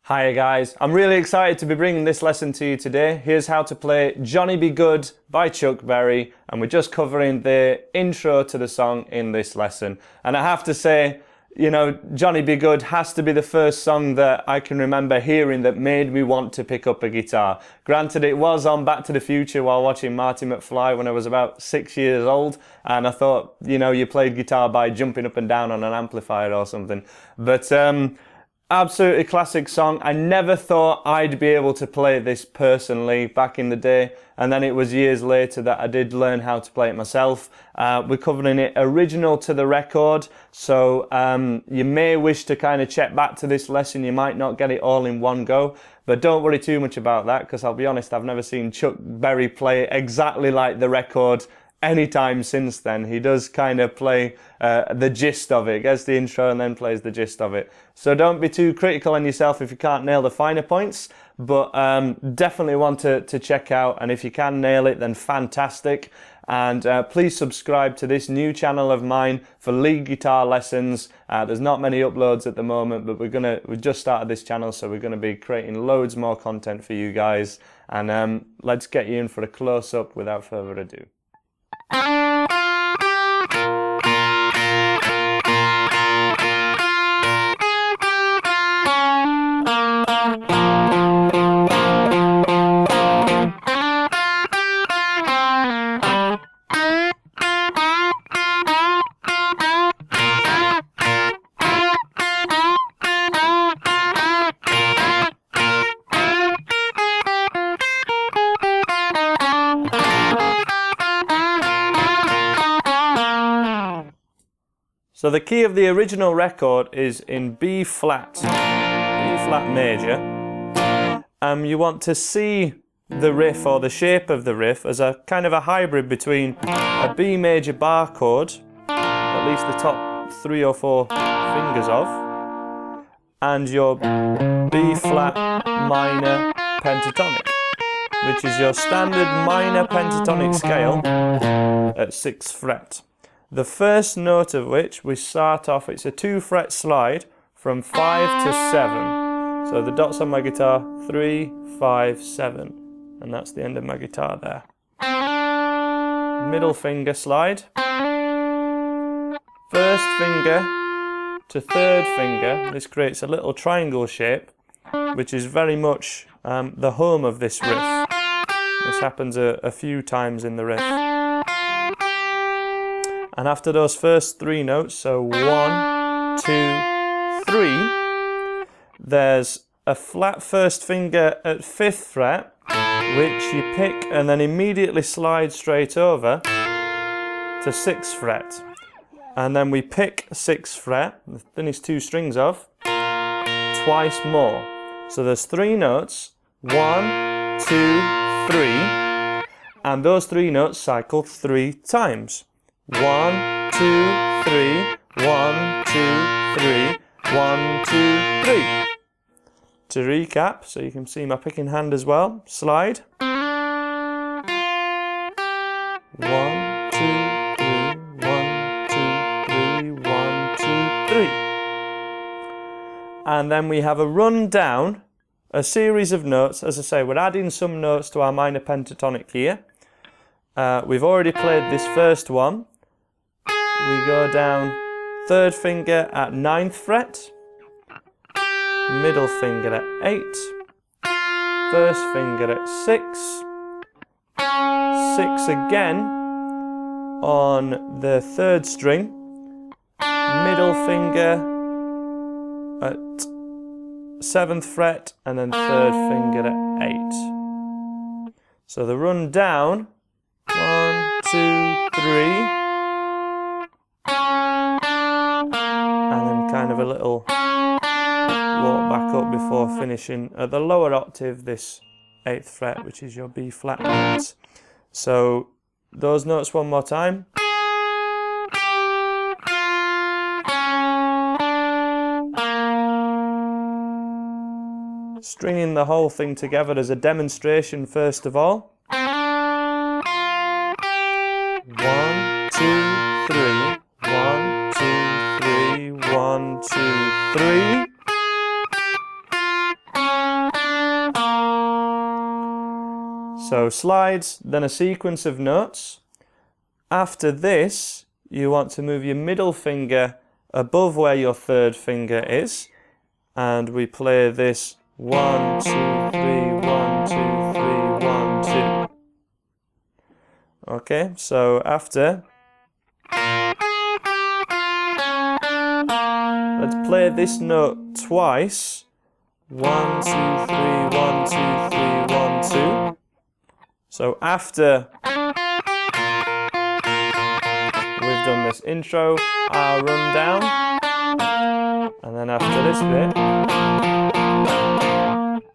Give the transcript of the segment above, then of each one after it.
Hi guys, I'm really excited to be bringing this lesson to you today. Here's how to play Johnny Be Good by Chuck Berry, and we're just covering the intro to the song in this lesson. And I have to say, you know, Johnny Be Good has to be the first song that I can remember hearing that made me want to pick up a guitar. Granted, it was on Back to the Future while watching Marty McFly when I was about 6 years old, and I thought, you know, you played guitar by jumping up and down on an amplifier or something. But absolutely classic song. I never thought I'd be able to play this personally back in the day, and then it was years later that I did learn how to play it myself. We're covering it original to the record, so you may wish to kind of check back to this lesson. You might not get it all in one go, but don't worry too much about that, because I'll be honest, I've never seen Chuck Berry play exactly like the record anytime since then. He does kind of play the gist of it, gets the intro and then plays the gist of it. So don't be too critical on yourself if you can't nail the finer points, but definitely want to check out, and if you can nail it, then fantastic. And please subscribe to this new channel of mine for lead guitar lessons. There's not many uploads at the moment, but we've just started this channel, so we're gonna be creating loads more content for you guys. And let's get you in for a close-up without further ado. So the key of the original record is in B flat major. You want to see the riff or the shape of the riff as a kind of a hybrid between a B major bar chord, at least the top 3 or 4 fingers of, and your B flat minor pentatonic, which is your standard minor pentatonic scale at 6th fret. The first note of which we start off, it's a 2-fret slide from 5 to 7. So the dots on my guitar, 3, 5, 7. And that's the end of my guitar there. Middle finger slide. First finger to third finger. This creates a little triangle shape, which is very much the home of this riff. This happens a few times in the riff. And after those first 3 notes, so 1, 2, 3, there's a flat first finger at 5th fret, which you pick and then immediately slide straight over to 6th fret. And then we pick 6th fret, the thinnest 2 strings of, twice more. So there's 3 notes, 1, 2, 3, and those 3 notes cycle 3 times. 1, 2, 3, 1, 2, 3, 1, 2, 3. To recap, so you can see my picking hand as well, slide. 1, 2, 3, 1, 2, 3, 1, 2, 3. And then we have a run down, a series of notes. As I say, we're adding some notes to our minor pentatonic here. We've already played this first one. We go down 3rd finger at 9th fret, middle finger at 8, 1st finger at 6, 6 again on the 3rd string, middle finger at 7th fret, and then 3rd finger at 8. So the run down, 1, 2, 3, kind of a little walk back up before finishing at the lower octave, this 8th fret, which is your B flat notes. So those notes one more time. Stringing the whole thing together as a demonstration first of all. 1, 2, 3. 1, 2, 3, 1, 2, 3. So slides, then a sequence of notes. After this, you want to move your middle finger above where your third finger is, and we play this 1, 2, 3, 1, 2, 3, 1, 2. Okay, so after, let's play this note twice. 1, 2, 3, 1, 2, 3, 1, 2. So after we've done this intro, our rundown, and then after this bit,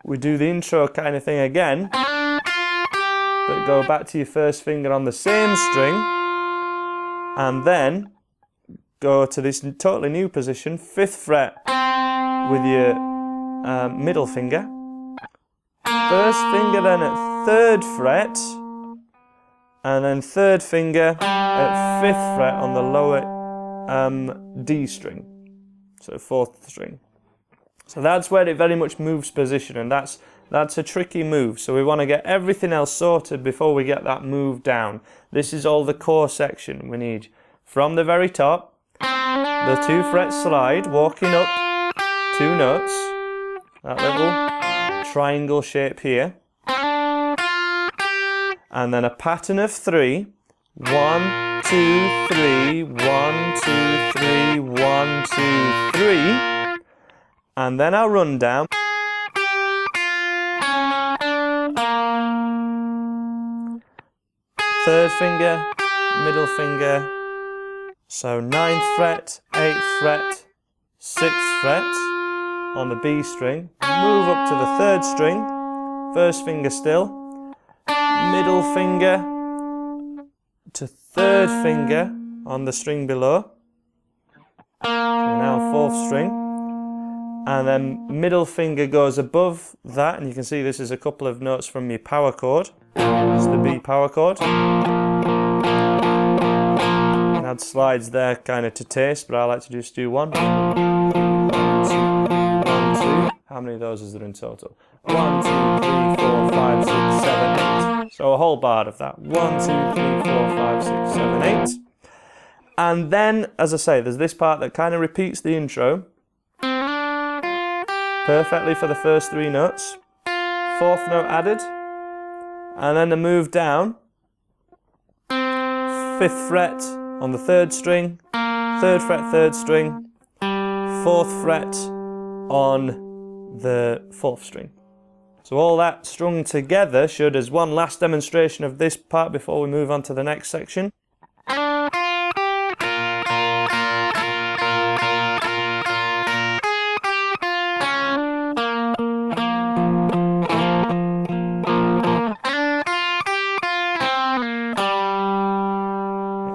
we do the intro kind of thing again, but go back to your first finger on the same string, and then go to this totally new position, 5th fret with your middle finger, first finger then at 3rd fret, and then 3rd finger at 5th fret on the lower D string, so 4th string. So that's where it very much moves position, and that's a tricky move. So we want to get everything else sorted before we get that move down. This is all the core section. We need from the very top, the 2 fret slide, walking up 2 notes, that little triangle shape here, and then a pattern of 3, 1, 2, 3, 1, 2, 3, 1, 2, 3, and then our rundown. Third finger, middle finger, so 9th fret, 8th fret, 6th fret on the B string, move up to the 3rd string, 1st finger still, middle finger to 3rd finger on the string below, so now 4th string, and then middle finger goes above that, and you can see this is a couple of notes from your power chord. This is the B power chord. You can add slides there kind of to taste, but I like to just do 1, 1, 2, 1, 2. How many of those is there in total? 1, 2, 3, 4, 5, 6, 7, 8. So a whole bar of that. 1, 2, 3, 4, 5, 6, 7, 8. And then, as I say, there's this part that kind of repeats the intro perfectly for the first 3 notes. 4th note added. And then the move down, 5th fret on the 3rd string, 3rd fret 3rd string, 4th fret on the 4th string. So all that strung together should, as one last demonstration of this part before we move on to the next section.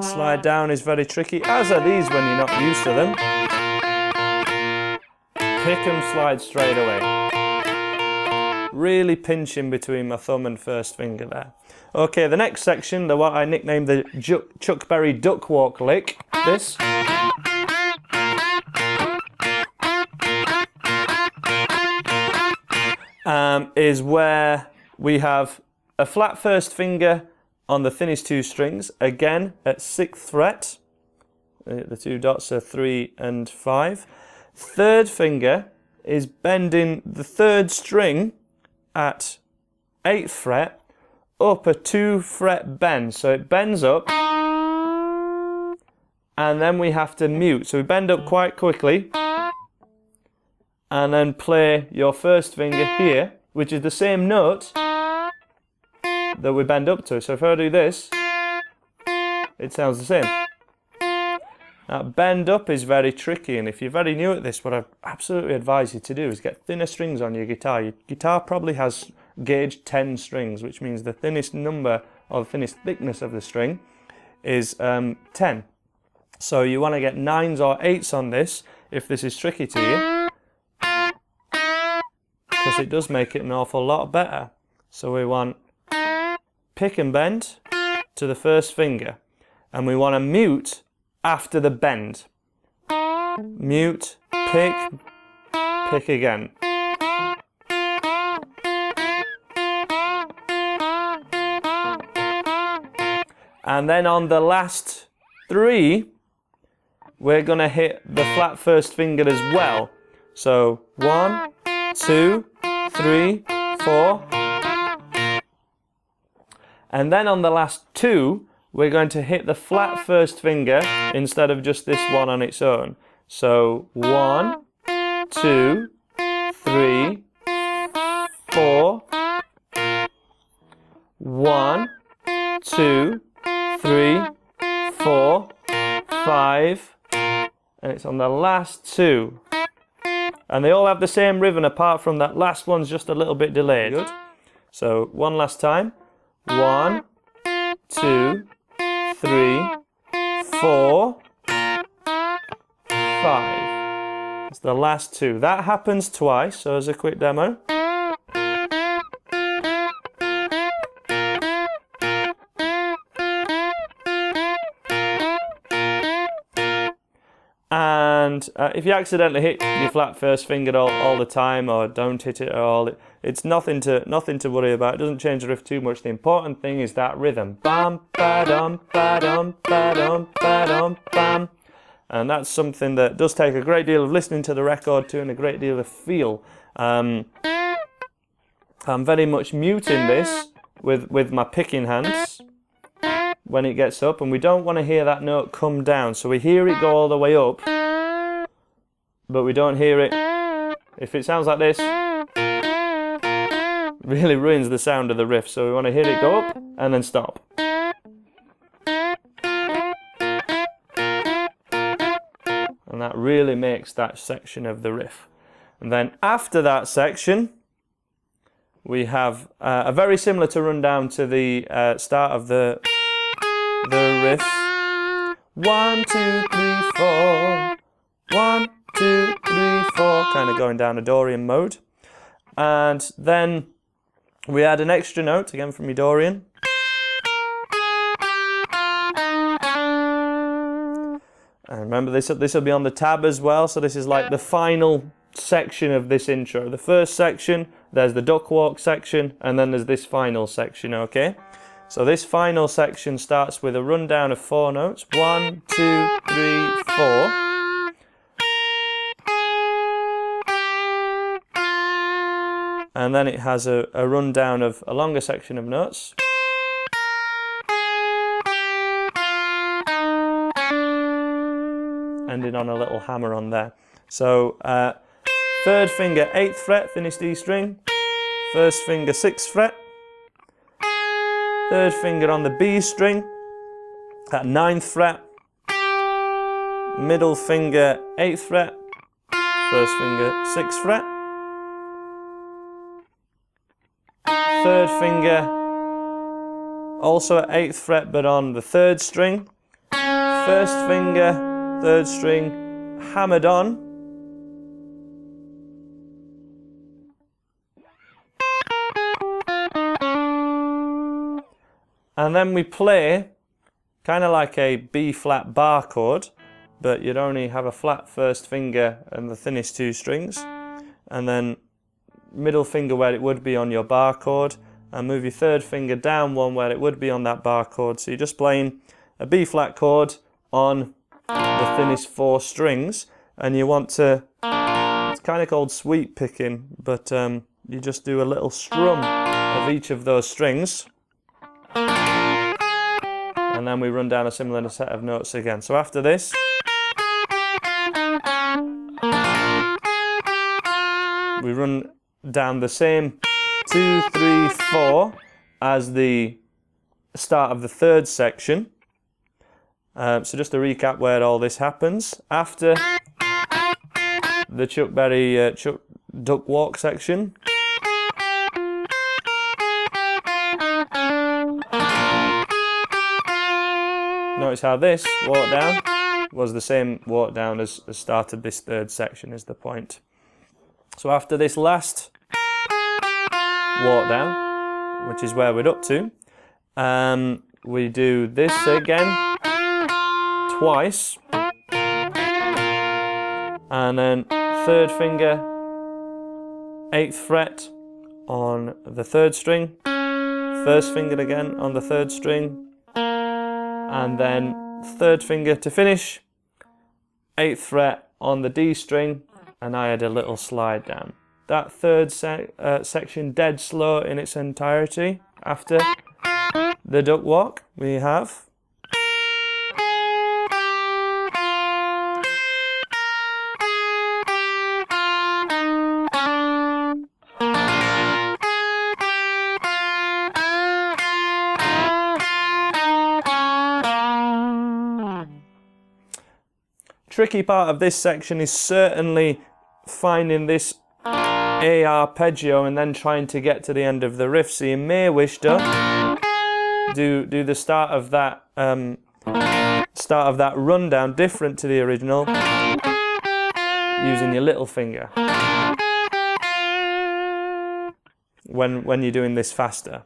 Slide down is very tricky, as are these when you're not used to them. Pick and slide straight away. Really pinching between my thumb and first finger there. Okay, the next section, what I nicknamed the Chuck Berry duck walk lick, this. Is where we have a flat first finger on the thinnest 2 strings, again at 6th fret. The 2 dots are 3 and 5. 3rd finger is bending the 3rd string at 8th fret up a 2 fret bend. So it bends up, and then we have to mute. So we bend up quite quickly, and then play your first finger here, which is the same note that we bend up to. So if I do this, it sounds the same. Now, bend up is very tricky, and if you're very new at this, what I absolutely advise you to do is get thinner strings on your guitar. Your guitar probably has gauge 10 strings, which means the thinnest number or the thinnest thickness of the string is 10. So you want to get 9s or 8s on this if this is tricky to you, because it does make it an awful lot better. So we want pick and bend to the first finger, and we want to mute after the bend. Mute, pick, pick again. And then on the last 3, we're going to hit the flat first finger as well. So 1, 2, 3, 4. And then on the last 2, we're going to hit the flat first finger instead of just this one on its own. So 1, 2, 3, 4. 1, 2, 3, 4, 5. And it's on the last 2. And they all have the same rhythm apart from that last one's just a little bit delayed. Good. So one last time. 1, 2, 3, 4, 5. It's the last 2. That happens twice, so as a quick demo. And if you accidentally hit your flat first finger all the time, or don't hit it at all, it's nothing to worry about. It doesn't change the riff too much. The important thing is that rhythm. Bam, ba-dum, ba-dum, ba-dum, ba-dum, bam. And that's something that does take a great deal of listening to the record to and a great deal of feel. I'm very much muting this with my picking hands when it gets up, and we don't want to hear that note come down. So we hear it go all the way up, but we don't hear it. If it sounds like this, it really ruins the sound of the riff. So we want to hear it go up and then stop. And that really makes that section of the riff. And then after that section, we have a very similar to rundown to the start of the riff. 1, 2, 3, 4. 1, 2, 3, 4. Kind of going down a Dorian mode. And then we add an extra note, again from your Dorian. And remember, this will be on the tab as well, so this is like the final section of this intro. The first section, there's the duck walk section, and then there's this final section, okay? So this final section starts with a rundown of 4 notes. 1, 2, 3, 4. And then it has a rundown of a longer section of notes. Ending on a little hammer on there. So 3rd finger 8th fret, thinnest D string. 1st finger 6th fret. 3rd finger on the B string at 9th fret. Middle finger 8th fret. 1st finger 6th fret. 3rd finger also at 8th fret but on the 3rd string. 1st finger 3rd string hammered on. And then we play kind of like a B flat bar chord, but you'd only have a flat 1st finger and the thinnest 2 strings. And then middle finger where it would be on your bar chord, and move your 3rd finger down one where it would be on that bar chord. So you're just playing a B flat chord on the thinnest 4 strings, and you want to, it's kind of called sweep picking, but you just do a little strum of each of those strings, and then we run down a similar set of notes again. So after this, we run down the same 2, 3, 4 as the start of the 3rd section. So just to recap where all this happens. After the Chuck Berry Chuck Duck Walk section, notice how this walk down was the same walk down as started this 3rd section is the point. So after this last walk down, which is where we're up to, we do this again twice, and then 3rd finger 8th fret on the 3rd string, 1st finger again on the 3rd string, and then 3rd finger to finish, 8th fret on the D string, and I had a little slide down. That 3rd section dead slow in its entirety. After the duck walk, we have tricky part of this section is certainly finding this A arpeggio and then trying to get to the end of the riff. So you may wish to do the start of that rundown different to the original, using your little finger when you're doing this faster.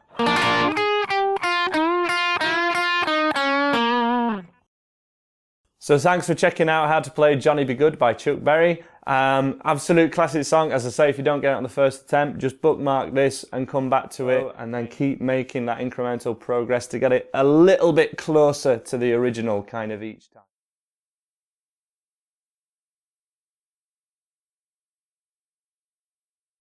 So thanks for checking out how to play Johnny Be Good by Chuck Berry. Absolute classic song. As I say, if you don't get it on the first attempt, just bookmark this and come back to it, and then keep making that incremental progress to get it a little bit closer to the original kind of each time.